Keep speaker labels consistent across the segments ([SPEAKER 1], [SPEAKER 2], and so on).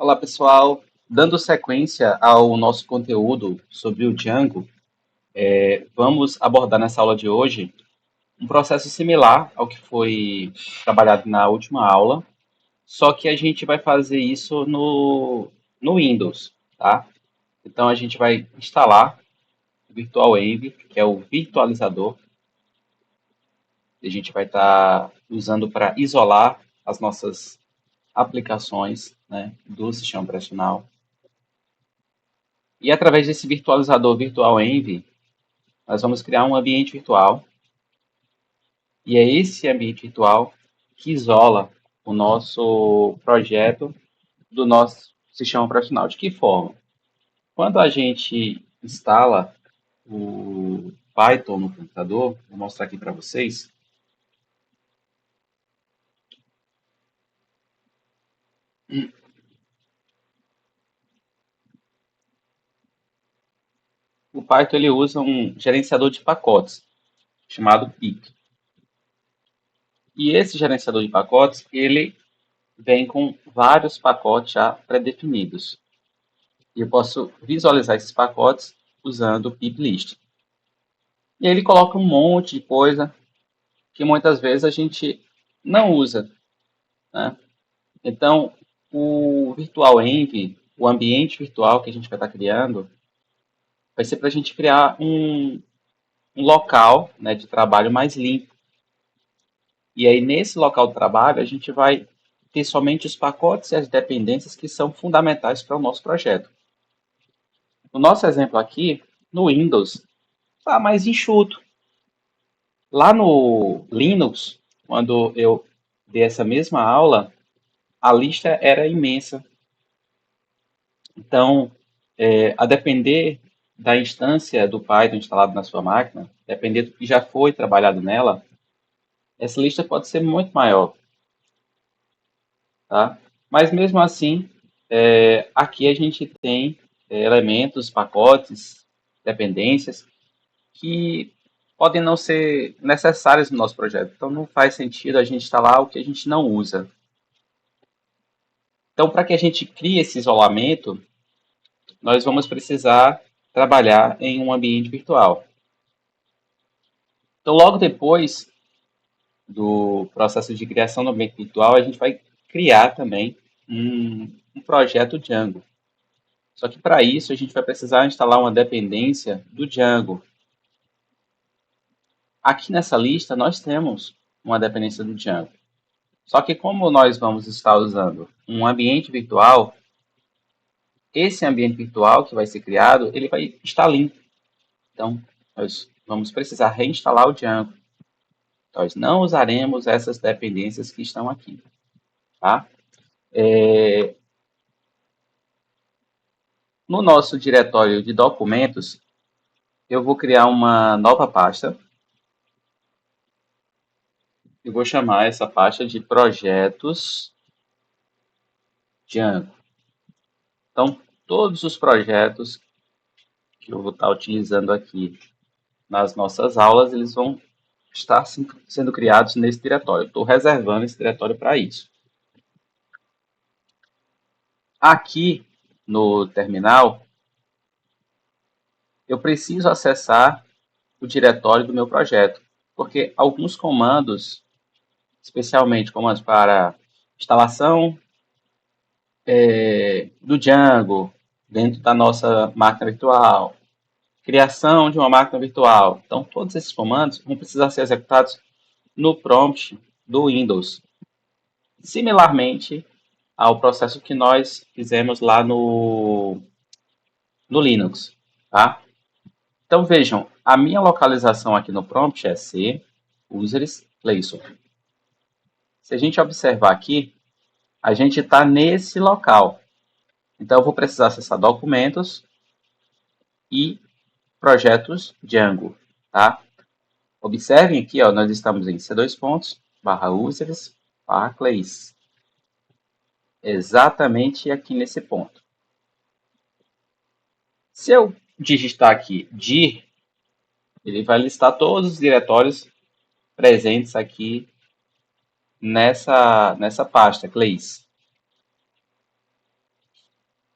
[SPEAKER 1] Olá, pessoal. Dando sequência ao nosso conteúdo sobre o Django, vamos abordar nessa aula de hoje um processo similar ao que foi trabalhado na última aula, só que a gente vai fazer isso no Windows, tá? Então a gente vai instalar o Virtual Env, que é o virtualizador, que a gente vai estar usando para isolar as nossas aplicações, né, do sistema operacional. E através desse virtualizador Virtual Env, nós vamos criar um ambiente virtual, e é esse ambiente virtual que isola o nosso projeto do nosso sistema operacional. De que forma? Quando a gente instala o Python no computador, vou mostrar aqui para vocês. O Python ele usa um gerenciador de pacotes chamado pip. E esse gerenciador de pacotes, ele vem com vários pacotes já pré-definidos. E eu posso visualizar esses pacotes usando o piplist. E aí ele coloca um monte de coisa que muitas vezes a gente não usa, né? Então, o Virtual Env, o ambiente virtual que a gente vai estar criando, vai ser para a gente criar um local, né, de trabalho mais limpo. E aí, nesse local de trabalho, a gente vai ter somente os pacotes e as dependências que são fundamentais para o nosso projeto. No nosso exemplo aqui, no Windows, está mais enxuto. Lá no Linux, quando eu dei essa mesma aula, a lista era imensa. Então, a depender da instância do Python instalado na sua máquina, depender do que já foi trabalhado nela, essa lista pode ser muito maior, tá? Mas mesmo assim, aqui a gente tem elementos, pacotes, dependências que podem não ser necessários no nosso projeto. Então, não faz sentido a gente instalar o que a gente não usa. Então, para que a gente crie esse isolamento, nós vamos precisar trabalhar em um ambiente virtual. Então, logo depois do processo de criação do ambiente virtual, a gente vai criar também um projeto Django. Só que para isso, a gente vai precisar instalar uma dependência do Django. Aqui nessa lista, nós temos uma dependência do Django. Só que como nós vamos estar usando um ambiente virtual, esse ambiente virtual que vai ser criado, ele vai estar limpo. Então, nós vamos precisar reinstalar o Django. Nós não usaremos essas dependências que estão aqui. Tá? No nosso diretório de documentos, eu vou criar uma nova pasta. Eu vou chamar essa pasta de projetos Django. Então, todos os projetos que eu vou estar utilizando aqui nas nossas aulas, eles vão estar sendo criados nesse diretório. Estou reservando esse diretório para isso. Aqui no terminal, eu preciso acessar o diretório do meu projeto, porque alguns comandos, especialmente comandos para instalação do Django dentro da nossa máquina virtual, criação de uma máquina virtual. Então, todos esses comandos vão precisar ser executados no prompt do Windows, similarmente ao processo que nós fizemos lá no Linux. Tá? Então, vejam, a minha localização aqui no prompt é C, users, placeholder. Se a gente observar aqui, a gente está nesse local. Então, eu vou precisar acessar documentos e projetos Django. Tá? Observem aqui, ó, nós estamos em C2 pontos, barra users, barra place. Exatamente aqui nesse ponto. Se eu digitar aqui dir, ele vai listar todos os diretórios presentes aqui nessa pasta, Clays.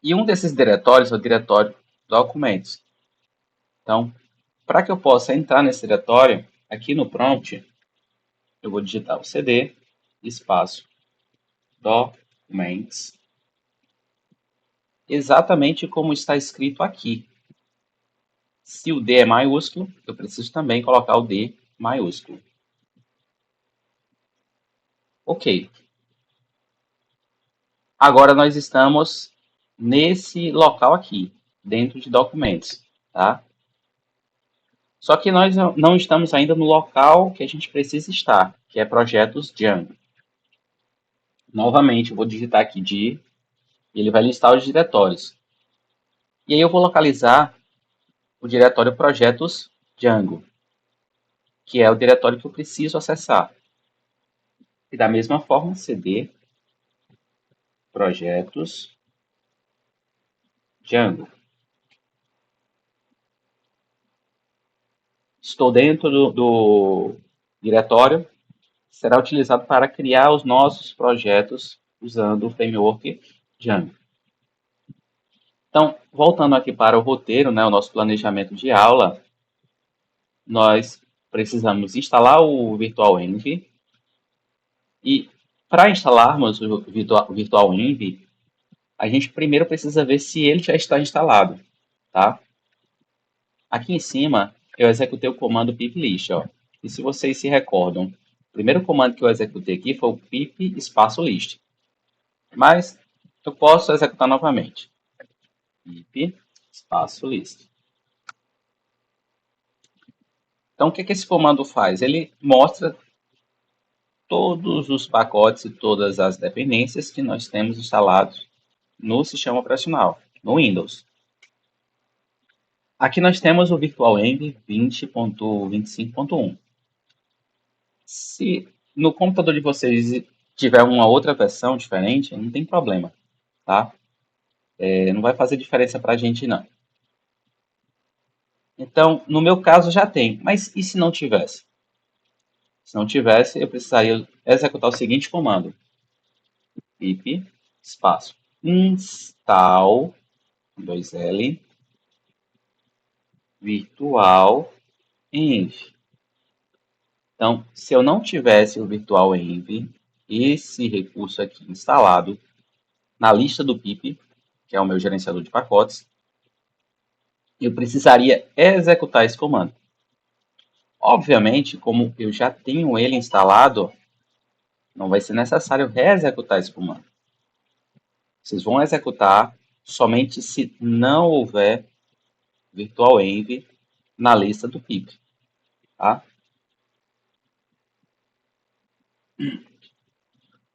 [SPEAKER 1] E um desses diretórios é o diretório documentos. Então, para que eu possa entrar nesse diretório, aqui no prompt, eu vou digitar o cd espaço documents, exatamente como está escrito aqui. Se o D é maiúsculo, eu preciso também colocar o D maiúsculo. Ok. Agora nós estamos nesse local aqui, dentro de documentos, tá? Só que nós não estamos ainda no local que a gente precisa estar, que é projetos Django. Novamente, eu vou digitar aqui dir, e ele vai listar os diretórios. E aí eu vou localizar o diretório projetos Django, que é o diretório que eu preciso acessar. E da mesma forma, cd projetos Django. Estou dentro do diretório, será utilizado para criar os nossos projetos usando o framework Django. Então, voltando aqui para o roteiro, né, o nosso planejamento de aula, nós precisamos instalar o VirtualEnv e para instalarmos o VirtualEnv, a gente primeiro precisa ver se ele já está instalado, tá? Aqui em cima, eu executei o comando piplist, ó. E se vocês se recordam, o primeiro comando que eu executei aqui foi o pip espaço list. Mas eu posso executar novamente. Pip espaço list. Então, o que esse comando faz? Ele mostra todos os pacotes e todas as dependências que nós temos instalados no sistema operacional, no Windows. Aqui nós temos o VirtualEnv 20.25.1. Se no computador de vocês tiver uma outra versão diferente, não tem problema, tá? Não vai fazer diferença para a gente, não. Então, no meu caso já tem, mas e se não tivesse? Se não tivesse, eu precisaria executar o seguinte comando: pip espaço install 2L virtual env. Então, se eu não tivesse o virtual env, esse recurso aqui instalado na lista do pip, que é o meu gerenciador de pacotes, eu precisaria executar esse comando. Obviamente, como eu já tenho ele instalado, não vai ser necessário reexecutar esse comando. Vocês vão executar somente se não houver virtualenv na lista do pip, tá?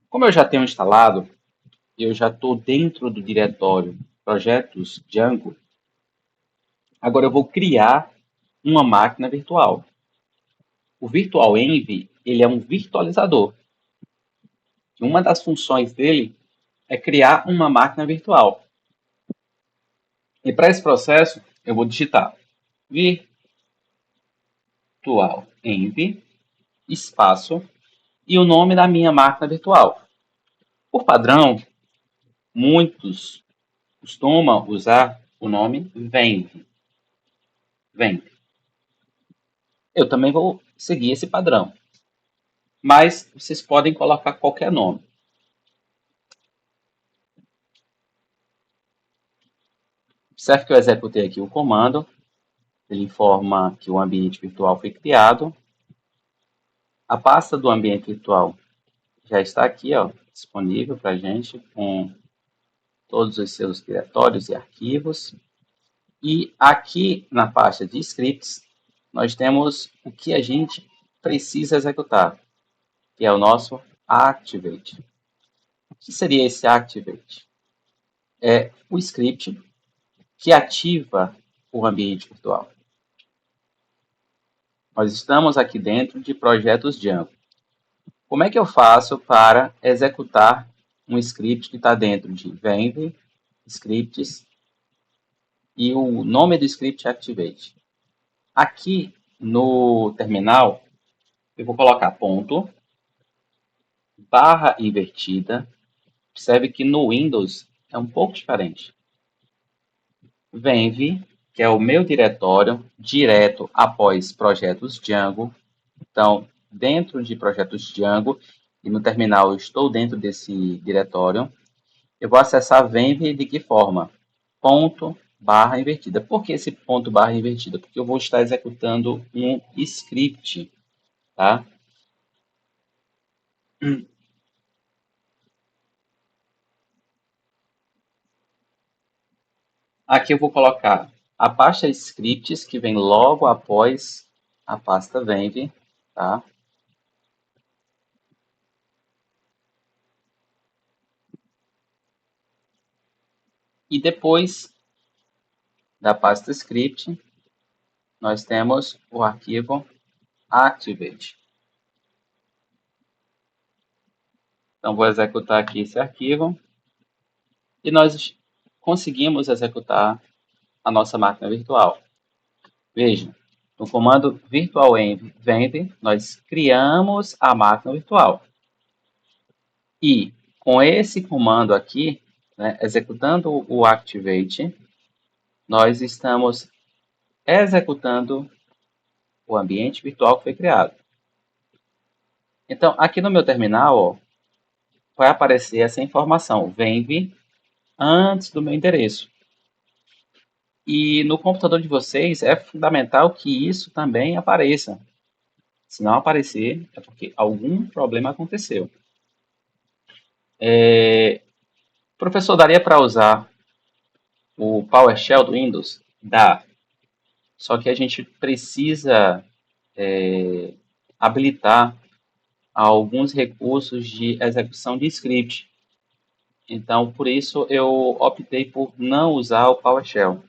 [SPEAKER 1] Como eu já tenho instalado, eu já estou dentro do diretório projetos Django. Agora eu vou criar uma máquina virtual. O virtualenv, ele é um virtualizador. Uma das funções dele é criar uma máquina virtual. E para esse processo, eu vou digitar virtualenv espaço e o nome da minha máquina virtual. Por padrão, muitos costumam usar o nome venv. Eu também vou seguir esse padrão, mas vocês podem colocar qualquer nome. Observe que eu executei aqui o comando, ele informa que o ambiente virtual foi criado. A pasta do ambiente virtual já está aqui, ó, disponível para a gente, com todos os seus diretórios e arquivos. E aqui na pasta de scripts, nós temos o que a gente precisa executar, que é o nosso activate. O que seria esse activate? É o script que ativa o ambiente virtual. Nós estamos aqui dentro de projetos Django. Como é que eu faço para executar um script que está dentro de venv, scripts, e o nome do script é activate? Aqui no terminal, eu vou colocar ponto, barra invertida. Observe que no Windows é um pouco diferente. Venv, que é o meu diretório, direto após projetos Django. Então, dentro de projetos Django, e no terminal eu estou dentro desse diretório, eu vou acessar Venv de que forma? Ponto barra invertida. Por que esse ponto barra invertida? Porque eu vou estar executando um script, tá? Aqui eu vou colocar a pasta scripts, que vem logo após a pasta venv, tá? E depois da pasta script, nós temos o arquivo activate. Então, vou executar aqui esse arquivo e nós conseguimos executar a nossa máquina virtual. Veja, no comando virtualenv, nós criamos a máquina virtual. E com esse comando aqui, né, executando o activate, nós estamos executando o ambiente virtual que foi criado. Então, aqui no meu terminal, ó, vai aparecer essa informação, venv antes do meu endereço. E no computador de vocês é fundamental que isso também apareça. Se não aparecer, é porque algum problema aconteceu. Professor, daria para usar o PowerShell do Windows? Dá. Só que a gente precisa habilitar alguns recursos de execução de script. Então, por isso, eu optei por não usar o PowerShell.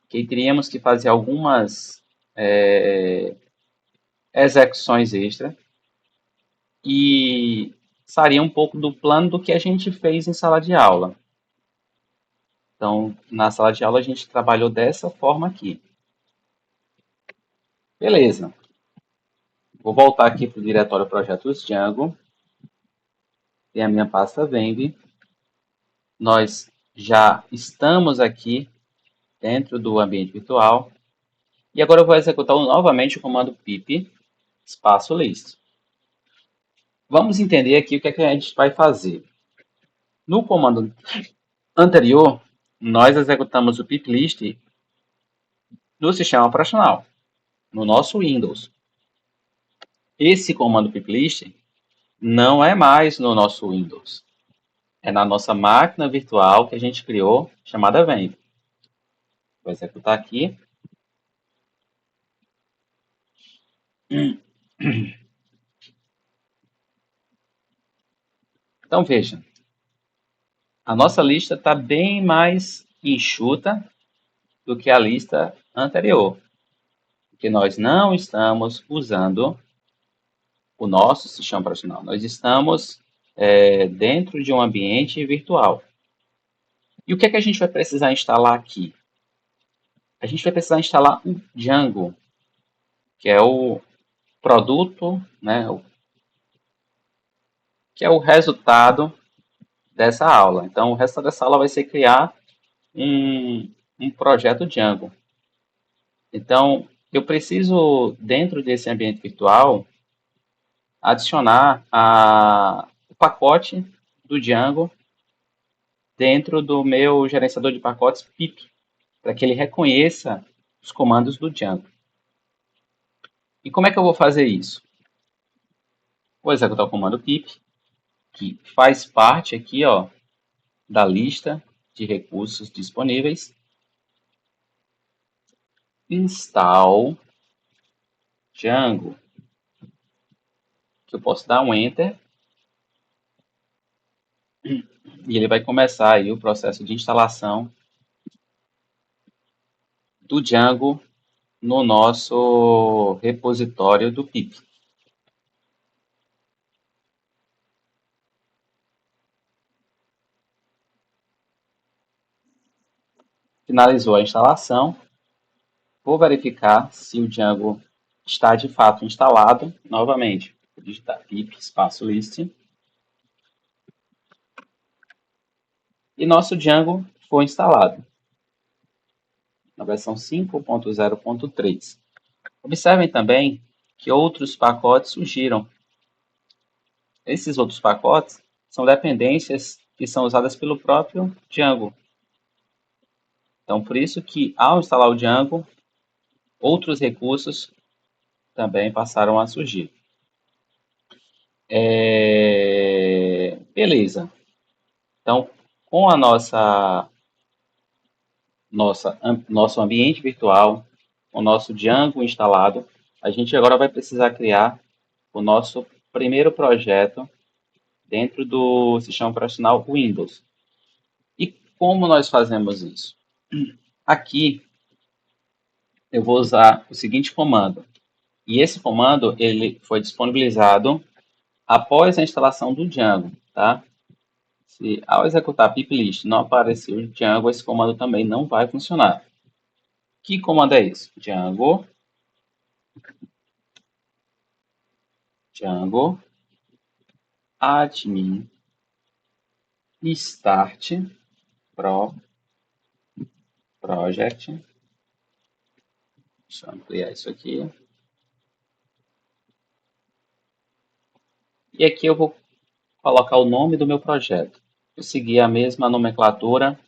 [SPEAKER 1] Que teríamos que fazer algumas execuções extra e sairia um pouco do plano do que a gente fez em sala de aula. Então, na sala de aula, a gente trabalhou dessa forma aqui. Beleza. Vou voltar aqui para o diretório Projetos Django. Tem a minha pasta Venv. Nós já estamos aqui dentro do ambiente virtual. E agora eu vou executar novamente o comando pip espaço list. Vamos entender aqui o que é que a gente vai fazer. No comando anterior, nós executamos o piplist no sistema operacional, no nosso Windows. Esse comando piplist não é mais no nosso Windows. É na nossa máquina virtual que a gente criou, chamada Venv. Vou executar aqui. Então, veja. A nossa lista está bem mais enxuta do que a lista anterior. Porque nós não estamos usando o nosso sistema operacional. Nós estamos dentro de um ambiente virtual. E o que é que a gente vai precisar instalar aqui? A gente vai precisar instalar o Django, que é o produto, né, que é o resultado dessa aula. Então, o resto dessa aula vai ser criar um projeto Django. Então, eu preciso, dentro desse ambiente virtual, adicionar o pacote do Django dentro do meu gerenciador de pacotes pip, para que ele reconheça os comandos do Django. E como é que eu vou fazer isso? Vou executar o comando pip, que faz parte aqui, ó, da lista de recursos disponíveis. Install Django, que eu posso dar um Enter, e ele vai começar aí o processo de instalação do Django no nosso repositório do pip. Finalizou a instalação. Vou verificar se o Django está de fato instalado. Novamente, vou digitar pip espaço list. E nosso Django foi instalado. na versão 5.0.3. Observem também que outros pacotes surgiram. Esses outros pacotes são dependências que são usadas pelo próprio Django. Então, por isso que ao instalar o Django, outros recursos também passaram a surgir. Beleza. Então, com a nosso ambiente virtual, o nosso Django instalado, a gente agora vai precisar criar o nosso primeiro projeto dentro do sistema operacional Windows. E como nós fazemos isso? Aqui eu vou usar o seguinte comando. E esse comando ele foi disponibilizado após a instalação do Django, tá? Se ao executar piplist não aparecer o Django, esse comando também não vai funcionar. Que comando é esse? Django admin start pro project. Deixa eu ampliar isso aqui. E aqui eu vou colocar o nome do meu projeto. Eu segui a mesma nomenclatura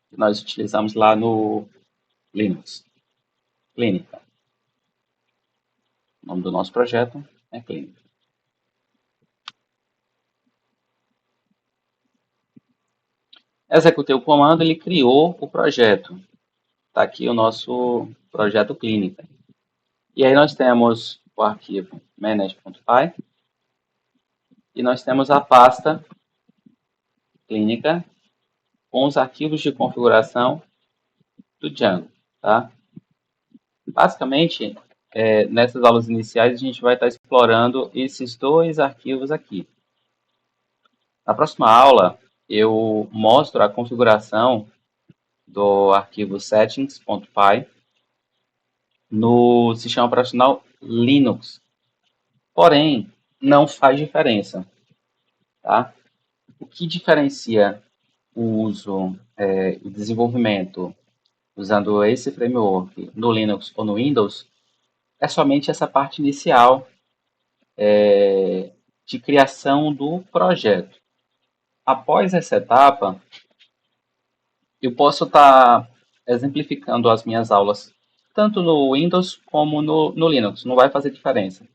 [SPEAKER 1] que nós utilizamos lá no Linux. Clínica. O nome do nosso projeto é Clínica. Executei o comando, ele criou o projeto. Está aqui o nosso projeto Clínica. E aí nós temos o arquivo manage.py e nós temos a pasta Clínica com os arquivos de configuração do Django, tá? Basicamente, nessas aulas iniciais, a gente vai estar explorando esses dois arquivos aqui. Na próxima aula, eu mostro a configuração do arquivo settings.py no sistema operacional Linux. Porém, não faz diferença, tá? O que diferencia o uso e o desenvolvimento usando esse framework no Linux ou no Windows é somente essa parte inicial de criação do projeto. Após essa etapa, eu posso estar exemplificando as minhas aulas tanto no Windows como no Linux. Não vai fazer diferença.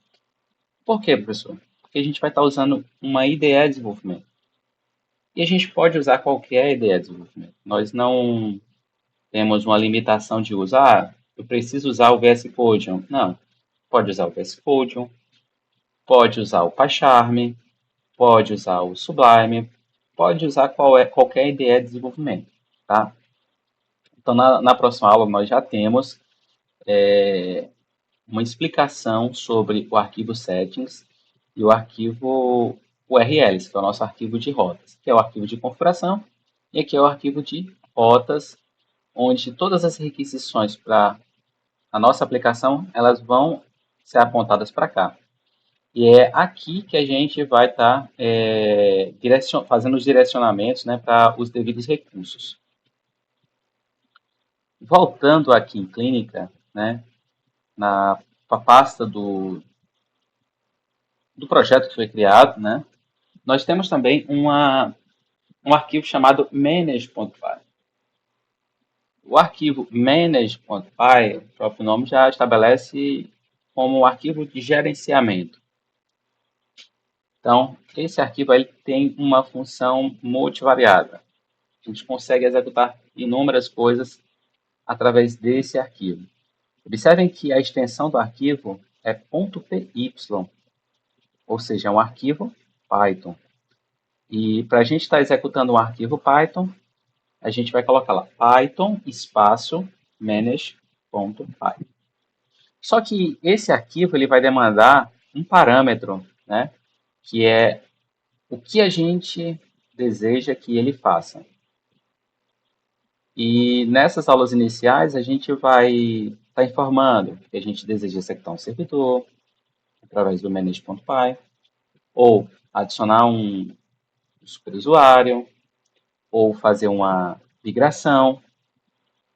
[SPEAKER 1] Por quê, professor? Porque a gente vai estar usando uma IDE de desenvolvimento. E a gente pode usar qualquer IDE de desenvolvimento. Nós não temos uma limitação de usar, eu preciso usar o VS Code. Não. Pode usar o VS Code, pode usar o PyCharm, pode usar o Sublime, pode usar qualquer IDE de desenvolvimento, tá? Então, na próxima aula, nós já temos uma explicação sobre o arquivo settings e o arquivo URLs, que é o nosso arquivo de rotas, que é o arquivo de configuração, e aqui é o arquivo de rotas, onde todas as requisições para a nossa aplicação, elas vão ser apontadas para cá. E é aqui que a gente vai estar fazendo os direcionamentos, né, para os devidos recursos. Voltando aqui em clínica, né, na pasta do projeto que foi criado, né, nós temos também um arquivo chamado manage.py. O arquivo manage.py, o próprio nome já estabelece como um arquivo de gerenciamento. Então, esse arquivo ele tem uma função multivariada. A gente consegue executar inúmeras coisas através desse arquivo. Observem que a extensão do arquivo é .py, ou seja, é um arquivo Python. E para a gente estar executando um arquivo Python, a gente vai colocar lá python espaço manage.py. Só que esse arquivo ele vai demandar um parâmetro, né, que é o que a gente deseja que ele faça. E nessas aulas iniciais, a gente vai estar informando que a gente deseja executar um servidor através do manage.py, ou adicionar um superusuário, ou fazer uma migração.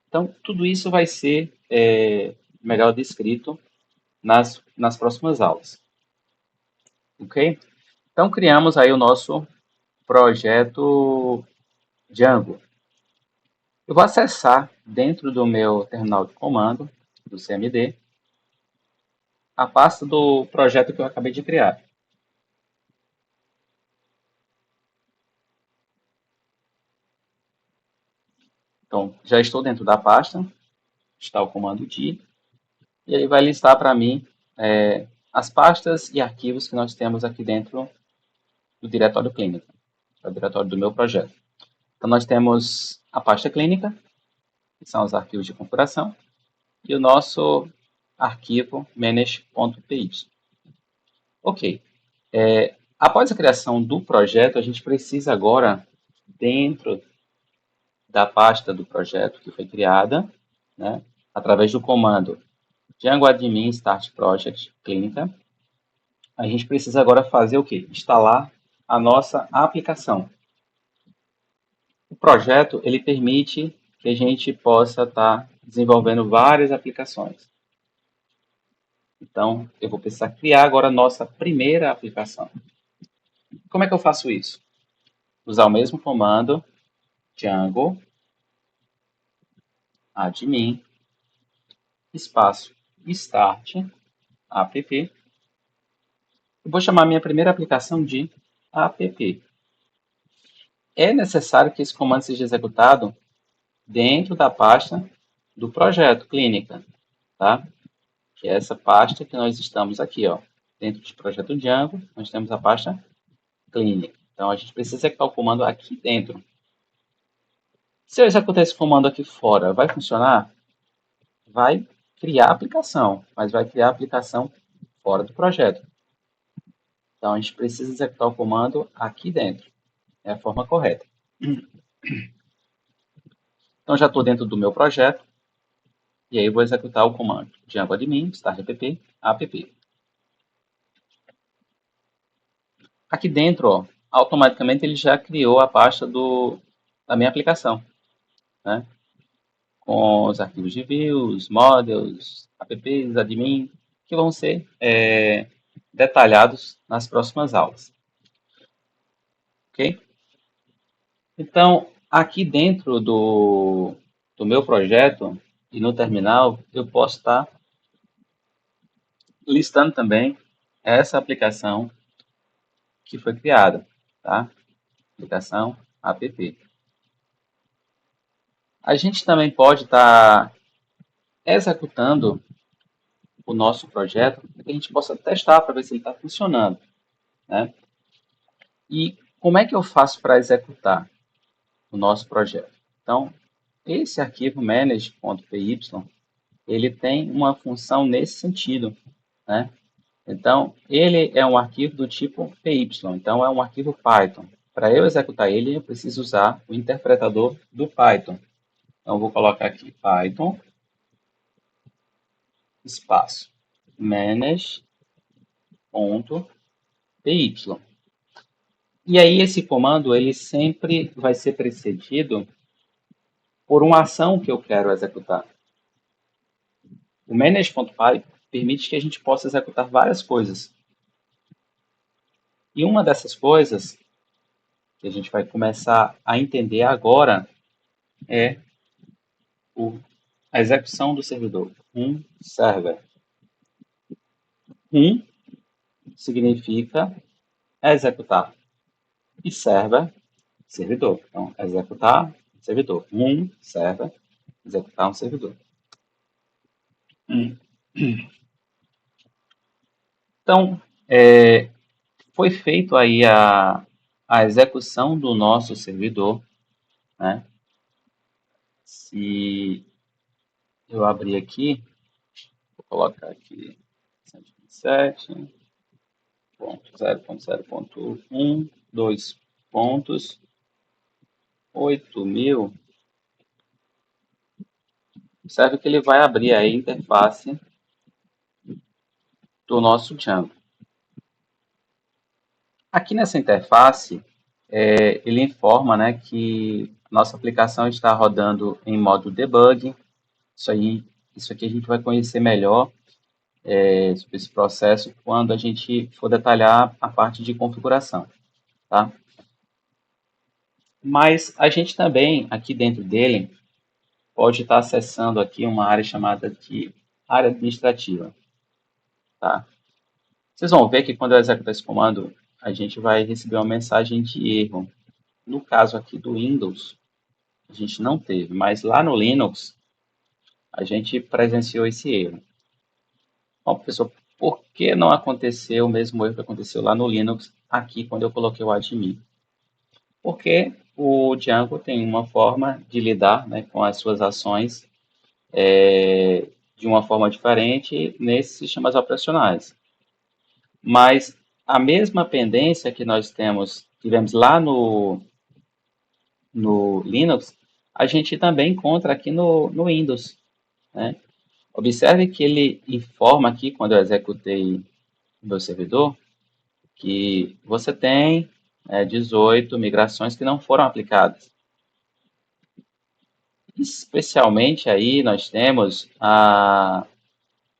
[SPEAKER 1] Então, tudo isso vai ser melhor descrito nas próximas aulas, ok? Então, criamos aí o nosso projeto Django. Eu vou acessar dentro do meu terminal de comando, do CMD, a pasta do projeto que eu acabei de criar. Então, já estou dentro da pasta, está o comando D, e ele vai listar para mim as pastas e arquivos que nós temos aqui dentro do diretório clínica, que é o diretório do meu projeto. Então, nós temos a pasta clínica, que são os arquivos de configuração, e o nosso arquivo manage.py. Ok. Após a criação do projeto, a gente precisa agora, dentro da pasta do projeto que foi criada, né, através do comando Django admin start project clínica, a gente precisa agora fazer o quê? Instalar a nossa aplicação. O projeto ele permite que a gente possa estar desenvolvendo várias aplicações. Então, eu vou precisar criar agora a nossa primeira aplicação. Como é que eu faço isso? Usar o mesmo comando, Django admin espaço start app. Eu vou chamar minha primeira aplicação de app. É necessário que esse comando seja executado dentro da pasta do projeto clínica, tá? Que é essa pasta que nós estamos aqui, ó. Dentro do projeto Django, nós temos a pasta clínica. Então, a gente precisa executar o comando aqui dentro. Se eu executar esse comando aqui fora, vai funcionar? Vai criar a aplicação, mas vai criar a aplicação fora do projeto. Então, a gente precisa executar o comando aqui dentro. É a forma correta. Então, já estou dentro do meu projeto. E aí, eu vou executar o comando Django admin start app. Aqui dentro, ó, automaticamente ele já criou a pasta da minha aplicação, né? Com os arquivos de views, models, apps, admin, que vão ser detalhados nas próximas aulas. Ok? Então, aqui dentro do meu projeto e no terminal, eu posso estar listando também essa aplicação que foi criada, tá? Aplicação app. A gente também pode estar executando o nosso projeto para que a gente possa testar para ver se ele está funcionando, né? E como é que eu faço para executar o nosso projeto? Então, esse arquivo manage.py, ele tem uma função nesse sentido, né? Então, ele é um arquivo do tipo py, então é um arquivo Python. Para eu executar ele, eu preciso usar o interpretador do Python. Então, eu vou colocar aqui Python, espaço, manage.py. E aí, esse comando, ele sempre vai ser precedido por uma ação que eu quero executar. O manage.py permite que a gente possa executar várias coisas. E uma dessas coisas que a gente vai começar a entender agora é a execução do servidor. Server. Significa executar. E servidor. Então, executar, servidor. Server, executar um servidor. Então, foi feito aí a execução do nosso servidor, né? Se eu abrir aqui, vou colocar aqui 127.0.0.1, 2 pontos, 8.000. Observe que ele vai abrir aí a interface do nosso Django. Aqui nessa interface, ele informa, né, que nossa aplicação está rodando em modo debug. Isso aqui a gente vai conhecer melhor sobre esse processo quando a gente for detalhar a parte de configuração, tá? Mas a gente também, aqui dentro dele, pode estar acessando aqui uma área chamada de área administrativa, tá? Vocês vão ver que quando eu executar esse comando, a gente vai receber uma mensagem de erro. No caso aqui do Windows, a gente não teve, mas lá no Linux, a gente presenciou esse erro. Bom, professor, por que não aconteceu o mesmo erro que aconteceu lá no Linux, aqui quando eu coloquei o admin? Porque o Django tem uma forma de lidar, né, com as suas ações de uma forma diferente nesses sistemas operacionais. Mas a mesma pendência que nós tivemos lá no Linux, a gente também encontra aqui no Windows, né? Observe que ele informa aqui, quando eu executei o meu servidor, que você tem 18 migrações que não foram aplicadas. Especialmente aí nós temos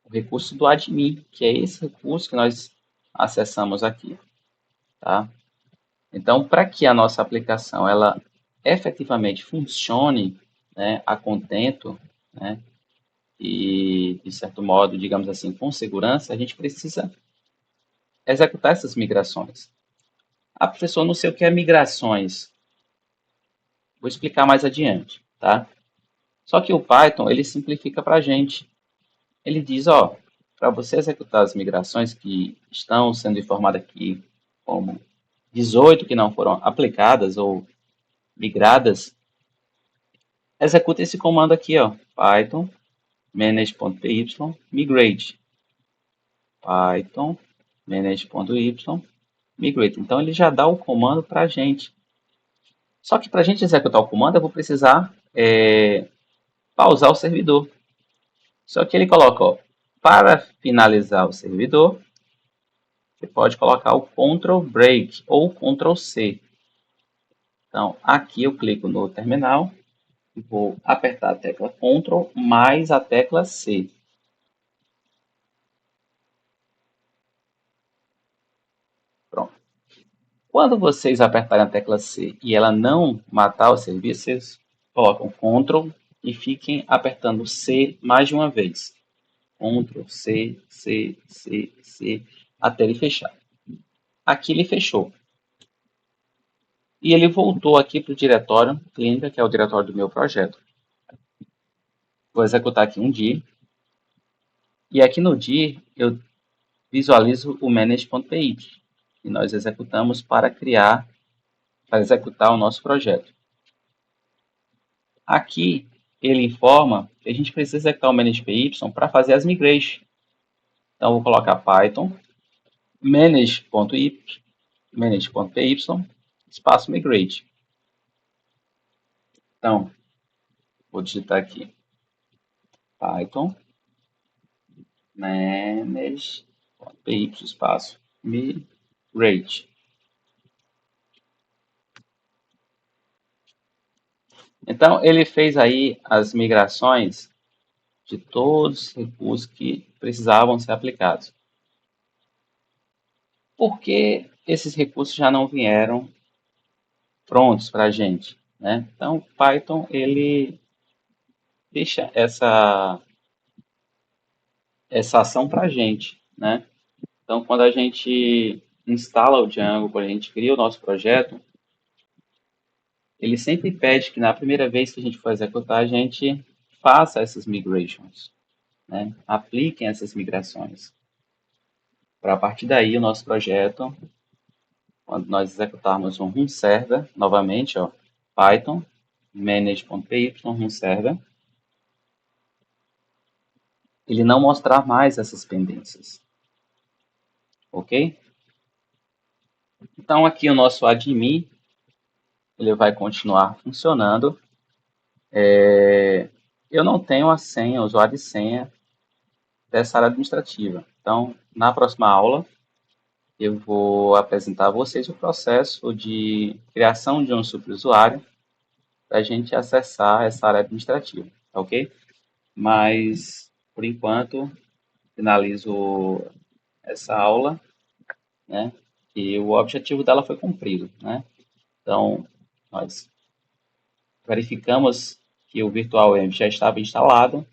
[SPEAKER 1] o recurso do admin, que é esse recurso que nós acessamos aqui, tá? Então, para que a nossa aplicação ela efetivamente funcione, né, a contento, né, e de certo modo, digamos assim, com segurança, a gente precisa executar essas migrações. Ah, professor, não sei o que é migrações. Vou explicar mais adiante, tá? Só que o Python, ele simplifica para a gente. Ele diz, ó, para você executar as migrações que estão sendo informadas aqui como 18 que não foram aplicadas ou migradas, executa esse comando aqui, ó, Python manage.py migrate. Python manage.py migrate. Então ele já dá o comando para a gente. Só que para a gente executar o comando, eu vou precisar pausar o servidor. Só que ele coloca, ó, para finalizar o servidor, você pode colocar o Ctrl Break ou Ctrl C. Então, aqui eu clico no terminal e vou apertar a tecla Ctrl mais a tecla C. Pronto. Quando vocês apertarem a tecla C e ela não matar o serviço, vocês colocam Ctrl e fiquem apertando C mais de uma vez. Ctrl, C, C, C, C, até ele fechar. Aqui ele fechou. E ele voltou aqui para o diretório clínica, que é o diretório do meu projeto. Vou executar aqui um dir. E aqui no dir eu visualizo o manage.py, que nós executamos para executar o nosso projeto. Aqui ele informa que a gente precisa executar o manage.py para fazer as migrations. Então, eu vou colocar Python manage.py espaço migrate. Então, vou digitar aqui Python manage.py espaço migrate. Então, ele fez aí as migrações de todos os recursos que precisavam ser aplicados. Por que esses recursos já não vieram prontos para a gente, né? Então, Python, ele deixa essa ação para a gente, né? Então, quando a gente instala o Django, quando a gente cria o nosso projeto, ele sempre pede que na primeira vez que a gente for executar, a gente faça essas migrations, né? Apliquem essas migrações. Para a partir daí, o nosso projeto, quando nós executarmos um run server, novamente, ó, Python, manage.py, run server, ele não mostrar mais essas pendências. Ok? Então, aqui o nosso admin, ele vai continuar funcionando. Eu não tenho a senha, usuário e senha dessa área administrativa. Então, na próxima aula, eu vou apresentar a vocês o processo de criação de um superusuário para a gente acessar essa área administrativa, tá ok? Mas, por enquanto, finalizo essa aula, né? E o objetivo dela foi cumprido, né? Então, nós verificamos que o Virtual Env já estava instalado.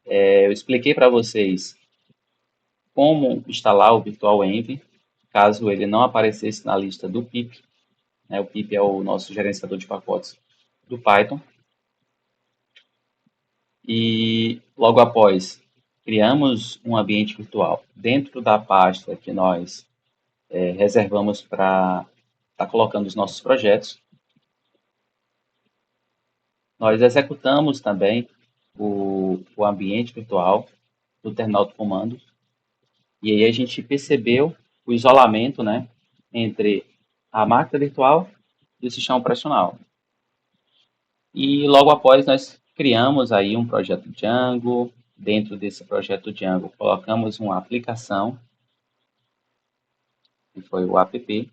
[SPEAKER 1] Eu expliquei para vocês como instalar o Virtual Env, caso ele não aparecesse na lista do pip, né? O pip é o nosso gerenciador de pacotes do Python. E logo após, criamos um ambiente virtual dentro da pasta que nós reservamos para estar colocando os nossos projetos. Nós executamos também o ambiente virtual do terminal de comando. E aí a gente percebeu o isolamento, né, entre a máquina virtual e o sistema operacional. E logo após nós criamos aí um projeto Django. Dentro desse projeto Django colocamos uma aplicação, que foi o app.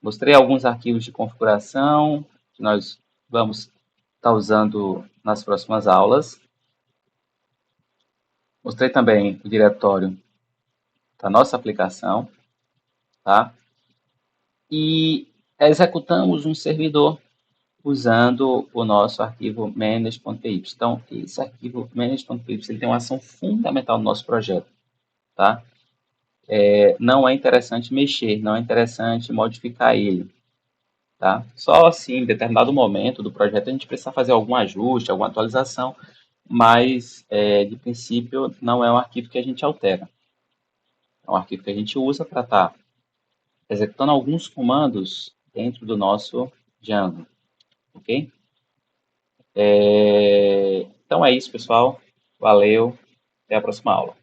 [SPEAKER 1] Mostrei alguns arquivos de configuração que nós vamos estar usando nas próximas aulas. Mostrei também o diretório da nossa aplicação, tá? E executamos um servidor usando o nosso arquivo manage.py. Então, esse arquivo manage.py ele tem uma ação fundamental no nosso projeto, tá? Não é interessante mexer, não é interessante modificar ele, tá? Só assim, em determinado momento do projeto, a gente precisa fazer algum ajuste, alguma atualização, mas, de princípio, não é um arquivo que a gente altera. É um arquivo que a gente usa para estar executando alguns comandos dentro do nosso Django, ok? Então é isso, pessoal. Valeu, até a próxima aula.